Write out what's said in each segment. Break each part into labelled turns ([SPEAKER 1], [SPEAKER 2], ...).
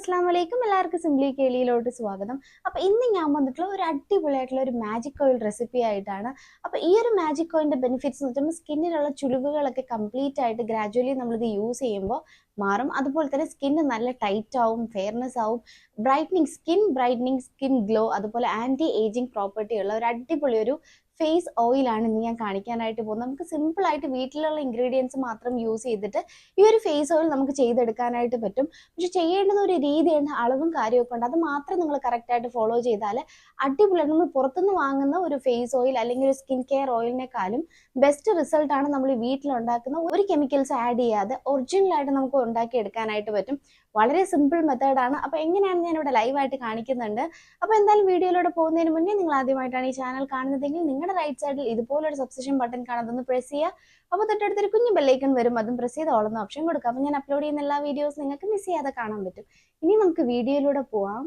[SPEAKER 1] അസ്സലാമു അലൈക്കും. എല്ലാവർക്കും സിംപ്ലി കേളിയിലോട്ട് സ്വാഗതം. അപ്പോൾ ഇന്ന് ഞാൻ വന്നിട്ടുള്ള ഒരു അടിപൊളിയായിട്ടുള്ള ഒരു മാജിക് ഓയിൽ റെസിപ്പി ആയിട്ടാണ്. അപ്പോൾ ഈ ഒരു മാജിക് ഓയിലിന്റെ ബെനിഫിറ്റ്സ് എന്ന് വെച്ചാൽ സ്കിന്നിലുള്ള ചുളിവുകളൊക്കെ കംപ്ലീറ്റ് ആയിട്ട് ഗ്രാജുവലി നമ്മളിത് യൂസ് ചെയ്യുമ്പോൾ മാറും. അതുപോലെ തന്നെ സ്കിന്ന് നല്ല ടൈറ്റ് ആവും, ഫെയർനെസ് ആവും, ബ്രൈറ്റനിങ്, സ്കിൻ ഗ്ലോ, അതുപോലെ ആന്റി ഏജിങ് പ്രോപ്പർട്ടി ഉള്ള ഒരു അടിപൊളി ഒരു ഫേസ് ഓയിലാണ് ഇന്ന് ഞാൻ കാണിക്കാനായിട്ട് പോകുന്നത്. നമുക്ക് സിമ്പിൾ ആയിട്ട് വീട്ടിലുള്ള ഇൻഗ്രീഡിയൻസ് മാത്രം യൂസ് ചെയ്തിട്ട് ഈ ഒരു ഫേസ് ഓയിൽ നമുക്ക് ചെയ്തെടുക്കാനായിട്ട് പറ്റും. പക്ഷെ ചെയ്യേണ്ടുന്ന ഒരു രീതിയുണ്ട്, അളവും കാര്യമൊക്കെ ഉണ്ട്. അത് മാത്രം നിങ്ങൾ കറക്റ്റായിട്ട് ഫോളോ ചെയ്താൽ അടിപൊളിയാണ്. നമ്മൾ പുറത്തുനിന്ന് വാങ്ങുന്ന ഒരു ഫേസ് ഓയിൽ അല്ലെങ്കിൽ ഒരു സ്കിൻ കെയർ ഓയിലിനെക്കാളും ബെസ്റ്റ് റിസൾട്ടാണ് നമ്മൾ ഈ വീട്ടിലുണ്ടാക്കുന്ന ഒരു കെമിക്കൽസ് ആഡ് ചെയ്യാതെ ഒറിജിനലായിട്ട് നമുക്ക് ഉണ്ടാക്കി എടുക്കാനായിട്ട് പറ്റും. വളരെ സിമ്പിൾ മെത്തേഡാണ്. അപ്പോൾ എങ്ങനെയാണ് ഞാൻ ഇവിടെ ലൈവായിട്ട് കാണിക്കുന്നുണ്ട്. അപ്പോൾ എന്തായാലും വീഡിയോയിലൂടെ പോകുന്നതിന് മുന്നേ നിങ്ങൾ ആദ്യമായിട്ടാണ് ഈ ചാനൽ കാണുന്നതെങ്കിൽ നിങ്ങളുടെ റൈറ്റ് സൈഡിൽ ഇതുപോലൊരു സബ്സ്ക്രിപ്ഷൻ ബട്ടൺ കാണാം, അതൊന്ന് പ്രസ് ചെയ്യുക. അപ്പോൾ തൊട്ടടുത്തൊരു കുഞ്ഞു ബെല്ലൈക്കൺ വരും, അതും പ്രസ് ചെയ്ത് ഓൾ എന്ന ഓപ്ഷൻ കൊടുക്കുക. അപ്പോൾ ഞാൻ അപ്ലോഡ് ചെയ്യുന്ന എല്ലാ വീഡിയോസ് നിങ്ങൾക്ക് മിസ് ചെയ്യാതെ കാണാൻ പറ്റും. ഇനി നമുക്ക് വീഡിയോയിലൂടെ പോവാം.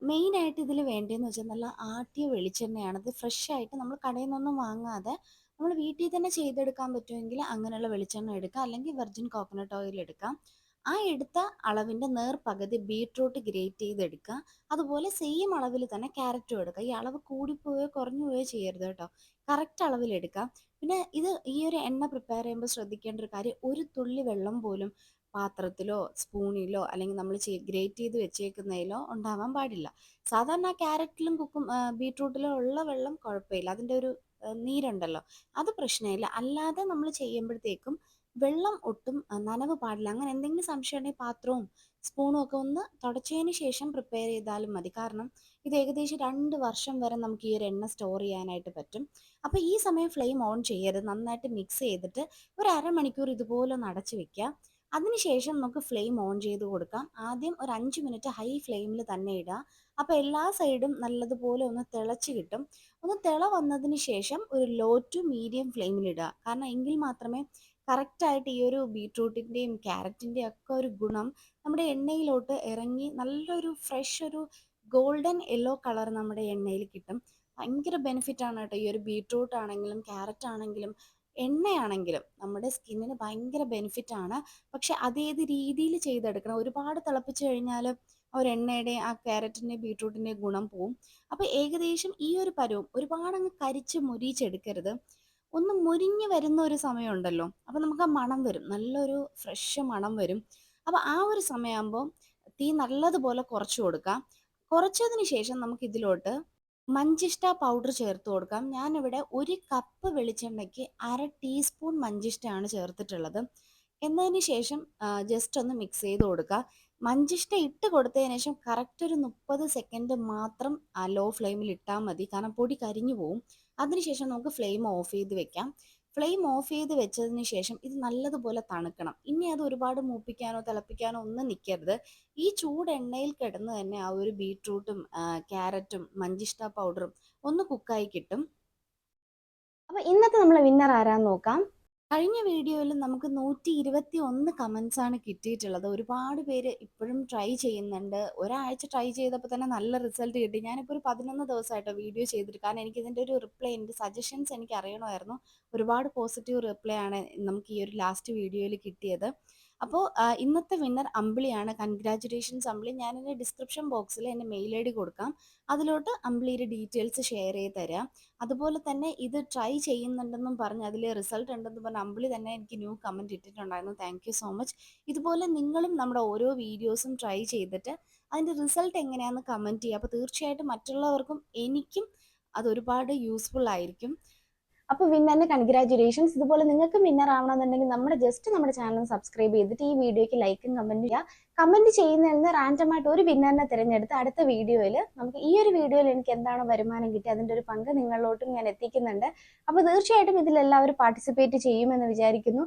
[SPEAKER 1] മെയിൻ ആയിട്ട് ഇതിൽ വേണ്ടതെന്ന് വെച്ചാൽ നല്ല ആട്ടിയ വെളിച്ചെണ്ണയാണ്. ഇത് ഫ്രഷ് ആയിട്ട് നമ്മൾ കടയിൽ നിന്നൊന്നും വാങ്ങാതെ നമ്മൾ വീട്ടിൽ തന്നെ ചെയ്തെടുക്കാൻ പറ്റുമെങ്കിൽ അങ്ങനെയുള്ള വെളിച്ചെണ്ണ എടുക്കാം, അല്ലെങ്കിൽ വെർജിൻ കോക്കനട്ട് ഓയിൽ എടുക്കാം. ആ എടുത്ത അളവിൻ്റെ പകുതി ബീട്രൂട്ട് ഗ്രേറ്റ് ചെയ്തെടുക്കുക. അതുപോലെ സെയിം അളവിൽ തന്നെ ക്യാരറ്റും എടുക്കുക. ഈ അളവ് കൂടിപ്പോയോ കുറഞ്ഞു പോയോ ചെയ്യരുത് കേട്ടോ, കറക്റ്റ് അളവിലെടുക്കാം. പിന്നെ ഈ ഒരു എണ്ണ പ്രിപ്പയർ ചെയ്യുമ്പോൾ ശ്രദ്ധിക്കേണ്ട ഒരു കാര്യം, ഒരു തുള്ളി വെള്ളം പോലും പാത്രത്തിലോ സ്പൂണിലോ അല്ലെങ്കിൽ നമ്മൾ ഗ്രേറ്റ് ചെയ്ത് വെച്ചേക്കുന്നതിലോ ഉണ്ടാവാൻ പാടില്ല. സാധാരണ ക്യാരറ്റിലും ബീട്രൂട്ടിലും ഉള്ള വെള്ളം കുഴപ്പമില്ല, അതിൻ്റെ ഒരു നീരുണ്ടല്ലോ, അത് പ്രശ്നമില്ല. അല്ലാതെ നമ്മൾ ചെയ്യുമ്പോഴത്തേക്കും വെള്ളം ഒട്ടും നനവ് പാടില്ല. അങ്ങനെ എന്തെങ്കിലും സംശയം ഉണ്ടെങ്കിൽ പാത്രവും സ്പൂണും ഒക്കെ ഒന്ന് തുടച്ചതിന് ശേഷം പ്രിപ്പയർ ചെയ്താലും മതി. കാരണം ഇത് ഏകദേശം 2 വർഷം വരെ നമുക്ക് ഈ ഒരു എണ്ണ സ്റ്റോർ ചെയ്യാനായിട്ട് പറ്റും. അപ്പോൾ ഈ സമയം ഫ്ലെയിം ഓൺ ചെയ്യരുത്. നന്നായിട്ട് മിക്സ് ചെയ്തിട്ട് ഒരു അരമണിക്കൂർ ഇതുപോലെ ഒന്ന് അടച്ചു വെക്കുക. അതിനുശേഷം നമുക്ക് ഫ്ലെയിം ഓൺ ചെയ്ത് കൊടുക്കാം. ആദ്യം ഒരു 5 മിനിറ്റ് ഹൈ ഫ്ലെയിമിൽ തന്നെ ഇടുക. അപ്പോൾ എല്ലാ സൈഡും നല്ലതുപോലെ ഒന്ന് തിളച്ച് കിട്ടും. ഒന്ന് തിള വന്നതിന് ശേഷം ഒരു ലോ ടു മീഡിയം ഫ്ലെയിമിൽ ഇടുക. കാരണം എങ്കിൽ മാത്രമേ കറക്റ്റായിട്ട് ഈ ഒരു ബീട്രൂട്ടിൻ്റെയും ക്യാരറ്റിൻ്റെയും ഒക്കെ ഒരു ഗുണം നമ്മുടെ എണ്ണയിലോട്ട് ഇറങ്ങി നല്ലൊരു ഫ്രഷ് ഒരു ഗോൾഡൻ യെല്ലോ കളർ നമ്മുടെ എണ്ണയിൽ കിട്ടും. ഭയങ്കര ബെനിഫിറ്റ് ആണ് കേട്ടോ ഈ ഒരു ബീട്രൂട്ട് ആണെങ്കിലും ക്യാരറ്റ് ആണെങ്കിലും എണ്ണയാണെങ്കിലും നമ്മുടെ സ്കിന്നിന് ഭയങ്കര ബെനിഫിറ്റ് ആണ്. പക്ഷെ അതേത് രീതിയിൽ ചെയ്തെടുക്കണം. ഒരുപാട് തിളപ്പിച്ച് കഴിഞ്ഞാൽ ആ ഒരു എണ്ണയുടെ ആ ക്യാരറ്റിൻ്റെ ബീട്രൂട്ടിൻ്റെ ഗുണം പോവും. അപ്പോൾ ഏകദേശം ഈ ഒരു പരുവം, ഒരുപാട് അങ്ങ് കരിച്ച് മുരിച്ചെടുക്കരുത്. ഒന്ന് മുരിഞ്ഞ് വരുന്ന ഒരു സമയമുണ്ടല്ലോ, അപ്പോൾ നമുക്ക് ആ മണം വരും, നല്ലൊരു ഫ്രഷ് മണം വരും. അപ്പോൾ ആ ഒരു സമയമാകുമ്പോൾ തീ നല്ലതുപോലെ കുറച്ച് കൊടുക്കാം. കുറച്ചതിന് ശേഷം നമുക്ക് ഇതിലോട്ട് മഞ്ചിഷ്ട പൗഡർ ചേർത്ത് കൊടുക്കാം. ഞാനിവിടെ 1 കപ്പ് വെളിച്ചെണ്ണയ്ക്ക് 1/2 ടീസ്പൂൺ മഞ്ചിഷ്ടയാണ് ചേർത്തിട്ടുള്ളത്. എന്നതിന് ശേഷം ജസ്റ്റ് ഒന്ന് മിക്സ് ചെയ്ത് കൊടുക്കുക. മഞ്ചിഷ്ട ഇട്ട് കൊടുത്തതിന് ശേഷം കറക്റ്റ് ഒരു 30 സെക്കൻഡ് മാത്രം ലോ ഫ്ലെയിമിൽ ഇട്ടാൽ മതി, കാരണം പൊടി കരിഞ്ഞു പോവും. അതിനുശേഷം നമുക്ക് ഫ്ലെയിം ഓഫ് ചെയ്ത് വെക്കാം. ഫ്ലെയിം ഓഫ് ചെയ്ത് വെച്ചതിന് ശേഷം ഇത് നല്ലതുപോലെ തണുക്കണം. ഇനി അത് ഒരുപാട് മൂപ്പിക്കാനോ തിളപ്പിക്കാനോ ഒന്നും നിൽക്കരുത്. ഈ ചൂട് എണ്ണയിൽ കിടന്ന് തന്നെ ആ ഒരു ബീട്രൂട്ടും ക്യാരറ്റും മഞ്ചിഷ്ട പൗഡറും ഒന്ന് കുക്കായി കിട്ടും. അപ്പോൾ ഇന്നത്തെ നമ്മളെ വിന്നർ ആരാന്ന് നോക്കാം. കഴിഞ്ഞ വീഡിയോയിൽ നമുക്ക് 121 കമൻസ് ആണ് കിട്ടിയിട്ടുള്ളത്. ഒരുപാട് പേര് ഇപ്പോഴും ട്രൈ ചെയ്യുന്നുണ്ട്. ഒരാഴ്ച ട്രൈ ചെയ്തപ്പോൾ തന്നെ നല്ല റിസൾട്ട് കിട്ടി. ഞാനിപ്പോൾ ഒരു 11 ദിവസമായിട്ടോ വീഡിയോ ചെയ്തിട്ട്, കാരണം എനിക്കിതിൻ്റെ ഒരു റിപ്ലൈ, എൻ്റെ സജഷൻസ് എനിക്ക് അറിയണമായിരുന്നു. ഒരുപാട് പോസിറ്റീവ് റിപ്ലൈ ആണ് നമുക്ക് ഈ ഒരു ലാസ്റ്റ് വീഡിയോയിൽ കിട്ടിയത്. അപ്പോൾ ഇന്നത്തെ വിന്നർ അമ്പിളിയാണ്. കൺഗ്രാറ്റുലേഷൻസ് അമ്പിളി. ഞാനെൻ്റെ ഡിസ്ക്രിപ്ഷൻ ബോക്സിൽ എൻ്റെ മെയിൽ ഐ ഡി കൊടുക്കാം, അതിലോട്ട് അമ്പിളിയുടെ ഡീറ്റെയിൽസ് ഷെയർ ചെയ്ത് തരാം. അതുപോലെ തന്നെ ഇത് ട്രൈ ചെയ്യുന്നുണ്ടെന്നും പറഞ്ഞ് അതിൽ റിസൾട്ട് ഉണ്ടെന്ന് പറഞ്ഞ് അമ്പിളി തന്നെ എനിക്ക് ന്യൂ കമൻറ്റ് ഇട്ടിട്ടുണ്ടായിരുന്നു. Thank you so much. ഇതുപോലെ നിങ്ങളും നമ്മുടെ ഓരോ വീഡിയോസും ട്രൈ ചെയ്തിട്ട് അതിൻ്റെ റിസൾട്ട് എങ്ങനെയാണെന്ന് കമൻറ്റ് ചെയ്യുക. അപ്പോൾ തീർച്ചയായിട്ടും മറ്റുള്ളവർക്കും എനിക്കും അതൊരുപാട് യൂസ്ഫുൾ ആയിരിക്കും. അപ്പോൾ വിന്നറിന് കൺഗ്രാറ്റുലേഷൻസ്. ഇതുപോലെ നിങ്ങൾക്ക് വിന്നർ ആവണമെന്നുണ്ടെങ്കിൽ നമ്മുടെ ചാനൽ സബ്സ്ക്രൈബ് ചെയ്തിട്ട് ഈ വീഡിയോയ്ക്ക് ലൈക്കും കമൻറ്റ് ചെയ്യുക. കമൻറ്റ് ചെയ്യുന്നതിൽ നിന്ന് റാൻഡമായിട്ട് ഒരു വിന്നറിനെ തിരഞ്ഞെടുത്ത് അടുത്ത വീഡിയോയിൽ നമുക്ക് ഈ ഒരു വീഡിയോയിൽ എനിക്ക് എന്താണ് വരുമാനം കിട്ടി അതിൻ്റെ ഒരു പങ്ക് നിങ്ങളിലോട്ടും ഞാൻ എത്തിക്കുന്നുണ്ട്. അപ്പോൾ തീർച്ചയായിട്ടും ഇതിലെല്ലാവരും പാർട്ടിസിപ്പേറ്റ് ചെയ്യുമെന്ന് വിചാരിക്കുന്നു.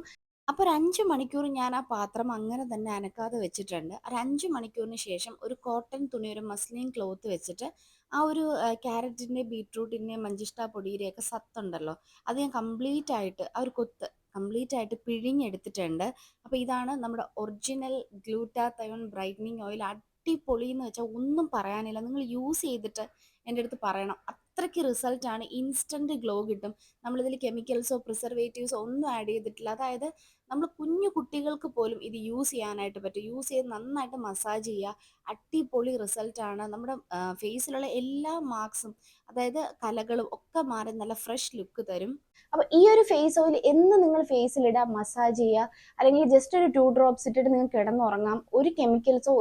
[SPEAKER 1] അപ്പോൾ ഒരു 5 മണിക്കൂർ ഞാൻ ആ പാത്രം അങ്ങനെ തന്നെ അനക്കാതെ വെച്ചിട്ടുണ്ട്. ഒരു 5 മണിക്കൂറിന് ശേഷം ഒരു കോട്ടൺ തുണി, ഒരു മസ്ലിൻ ക്ലോത്ത് വെച്ചിട്ട് ആ ഒരു ക്യാരറ്റിൻ്റെ ബീട്രൂട്ടിൻ്റെ മഞ്ചിഷ്ട പൊടിയുടെയൊക്കെ സത്തുണ്ടല്ലോ, അത് ഞാൻ കംപ്ലീറ്റ് ആയിട്ട് ആ ഒരു കൊത്ത് കംപ്ലീറ്റ് ആയിട്ട് പിഴിഞ്ഞെടുത്തിട്ടുണ്ട്. അപ്പോൾ ഇതാണ് നമ്മുടെ ഒറിജിനൽ ഗ്ലൂട്ടാത്തയോൺ ബ്രൈറ്റനിങ് ഓയിൽ. അടിപൊളി എന്ന് വെച്ചാൽ ഒന്നും പറയാനില്ല. നിങ്ങൾ യൂസ് ചെയ്തിട്ട് എൻ്റെ അടുത്ത് പറയണം. അത്രയ്ക്ക് റിസൾട്ടാണ്, ഇൻസ്റ്റൻറ്റ് ഗ്ലോ കിട്ടും. നമ്മളിതിൽ കെമിക്കൽസോ പ്രിസർവേറ്റീവ്സോ ഒന്നും ആഡ് ചെയ്തിട്ടില്ല. അതായത് നമ്മൾ കുഞ്ഞു കുട്ടികൾക്ക് പോലും ഇത് യൂസ് ചെയ്യാനായിട്ട് പറ്റും. യൂസ് ചെയ്ത് നന്നായിട്ട് മസാജ് ചെയ്യുക. അടിപൊളി റിസൾട്ടാണ്. നമ്മുടെ ഫേസിലുള്ള എല്ലാ മാർക്സും, അതായത് കലകളും ഒക്കെ മാറി നല്ല ഫ്രഷ് ലുക്ക് തരും. അപ്പോൾ ഈ ഒരു ഫേസ് ഓയിൽ എന്ന് നിങ്ങൾ ഫേസിലിടുക, മസാജ് ചെയ്യുക, അല്ലെങ്കിൽ ജസ്റ്റ് ഒരു 2 ഡ്രോപ്സ് ഇട്ടിട്ട് നിങ്ങൾക്ക് കിടന്നുറങ്ങാം. ഒരു കെമിക്കൽസോ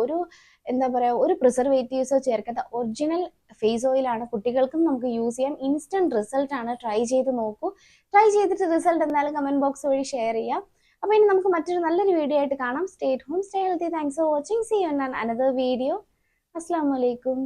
[SPEAKER 1] എന്താ പറയുക, ഒരു പ്രിസർവേറ്റീവ്സോ ചേർക്കാത്ത ഒറിജിനൽ ഫേസ് ഓയിലാണ്. കുട്ടികൾക്കും നമുക്ക് യൂസ് ചെയ്യാം. ഇൻസ്റ്റന്റ് റിസൾട്ട് ആണ്. ട്രൈ ചെയ്ത് നോക്കൂ. ട്രൈ ചെയ്തിട്ട് റിസൾട്ട് എന്തായാലും കമന്റ് ബോക്സ് വഴി ഷെയർ ചെയ്യാം. അപ്പോൾ ഇനി നമുക്ക് മറ്റൊരു നല്ലൊരു വീഡിയോ ആയിട്ട് കാണാം. Stay at home, stay healthy. Thanks for watching. See you in another video. അസ്സലാമു അലൈക്കും.